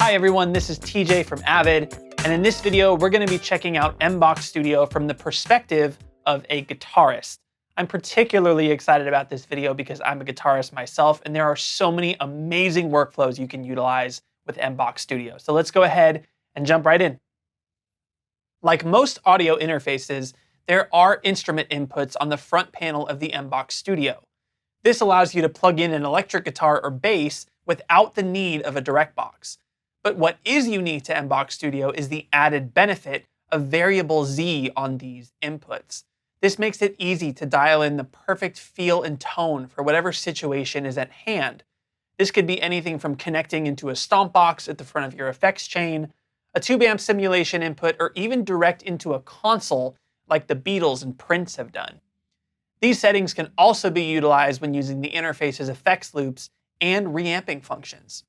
Hi everyone, this is TJ from Avid, and in this video we're going to be checking out MBOX Studio from the perspective of a guitarist. I'm particularly excited about this video because I'm a guitarist myself, and there are so many amazing workflows you can utilize with MBOX Studio. So let's go ahead and jump right in. Like most audio interfaces, there are instrument inputs on the front panel of the MBOX Studio. This allows you to plug in an electric guitar or bass without the need of a direct box. But what is unique to MBOX Studio is the added benefit of variable Z on these inputs. This makes it easy to dial in the perfect feel and tone for whatever situation is at hand. This could be anything from connecting into a stomp box at the front of your effects chain, a tube amp simulation input, or even direct into a console like the Beatles and Prince have done. These settings can also be utilized when using the interface's effects loops and reamping functions.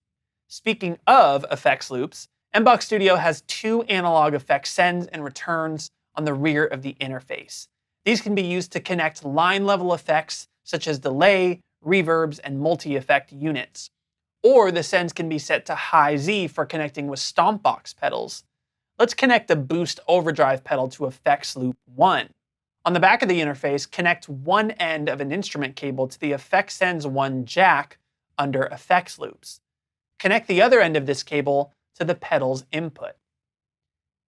Speaking of effects loops, MBOX Studio has two analog effect sends and returns on the rear of the interface. These can be used to connect line-level effects such as delay, reverbs, and multi-effect units. Or the sends can be set to high Z for connecting with stomp box pedals. Let's connect the boost overdrive pedal to effects loop 1. On the back of the interface, connect one end of an instrument cable to the effects sends 1 jack under effects loops. Connect the other end of this cable to the pedal's input.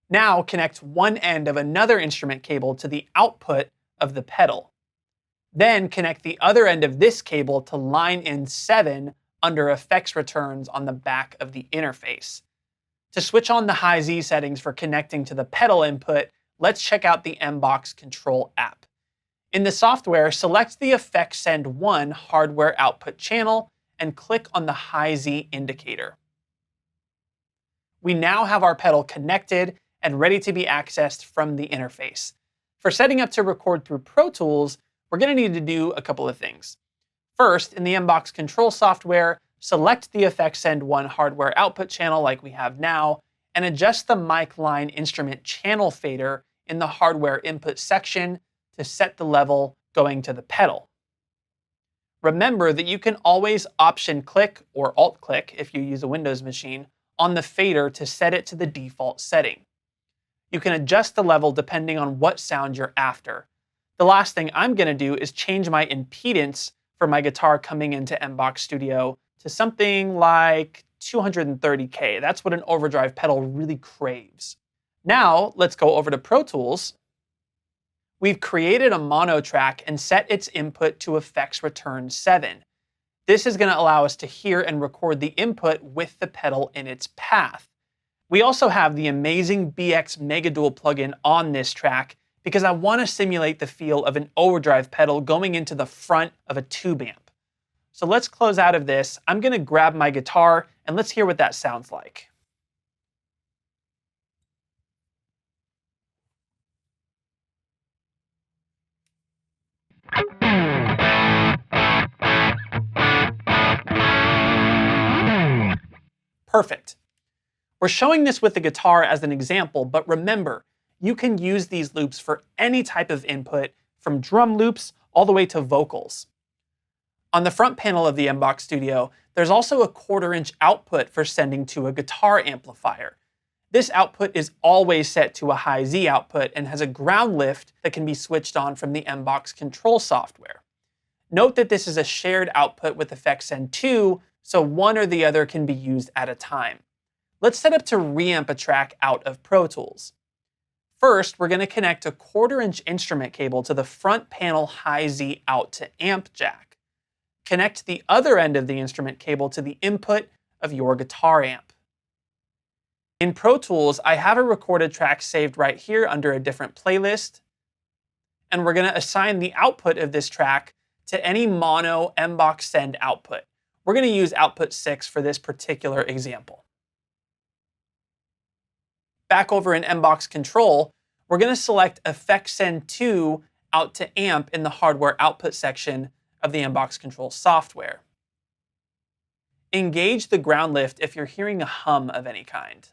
Now connect one end of another instrument cable to the output of the pedal. Then connect the other end of this cable to line in 7 under effects returns on the back of the interface. To switch on the high Z settings for connecting to the pedal input, let's check out the MBOX Control app. In the software, select the effects send 1 hardware output channel and click on the high Z indicator. We now have our pedal connected and ready to be accessed from the interface. For setting up to record through Pro Tools, we're going to need to do a couple of things. First, in the MBOX Control software, select the effects send 1 hardware output channel like we have now, and adjust the mic line instrument channel fader in the hardware input section to set the level going to the pedal. Remember that you can always option click or alt click if you use a Windows machine on the fader to set it to the default setting. You can adjust the level depending on what sound you're after. The last thing I'm going to do is change my impedance for my guitar coming into MBOX Studio to something like 230K. That's what an overdrive pedal really craves. Now let's go over to Pro Tools. We've created a mono track and set its input to effects return 7. This is going to allow us to hear and record the input with the pedal in its path. We also have the amazing BX Megadual plugin on this track because I want to simulate the feel of an overdrive pedal going into the front of a tube amp. So let's close out of this. I'm going to grab my guitar and let's hear what that sounds like. Perfect. We're showing this with the guitar as an example, but remember, you can use these loops for any type of input, from drum loops all the way to vocals. On the front panel of the MBOX Studio, there's also a 1/4-inch output for sending to a guitar amplifier. This output is always set to a high Z output and has a ground lift that can be switched on from the MBOX Control software. Note that this is a shared output with effects send 2, so one or the other can be used at a time. Let's set up to reamp a track out of Pro Tools. First, we're going to connect a 1/4-inch instrument cable to the front panel high Z out to amp jack. Connect the other end of the instrument cable to the input of your guitar amp. In Pro Tools, I have a recorded track saved right here under a different playlist, and we're going to assign the output of this track to any mono MBOX send output. We're going to use output 6 for this particular example. Back over in MBOX Control, we're going to select effects send 2 out to amp in the hardware output section of the MBOX Control software. Engage the ground lift if you're hearing a hum of any kind.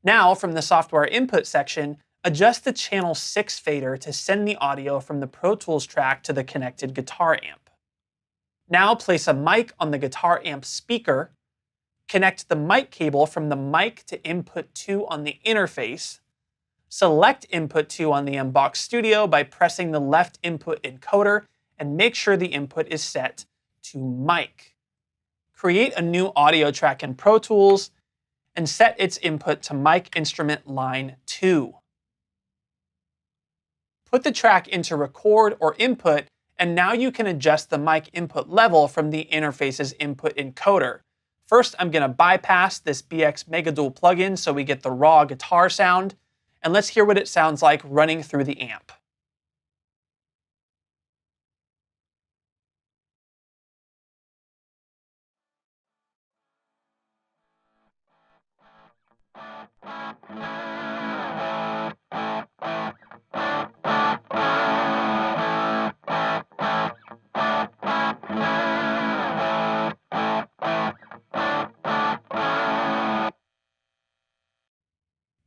Now, from the software input section, adjust the channel 6 fader to send the audio from the Pro Tools track to the connected guitar amp. Now place a mic on the guitar amp speaker, connect the mic cable from the mic to input 2 on the interface, select input 2 on the MBOX Studio by pressing the left input encoder, and make sure the input is set to mic. Create a new audio track in Pro Tools and set its input to mic instrument line 2. Put the track into record or input, and now you can adjust the mic input level from the interface's input encoder. First, I'm going to bypass this BX Megadual plugin so we get the raw guitar sound, and let's hear what it sounds like running through the amp.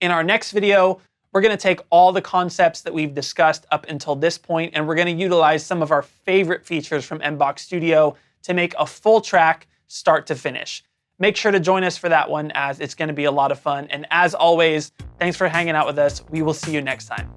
In our next video, we're going to take all the concepts that we've discussed up until this point, and we're going to utilize some of our favorite features from MBOX Studio to make a full track start to finish. Make sure to join us for that one, as it's going to be a lot of fun. And as always, thanks for hanging out with us. We will see you next time.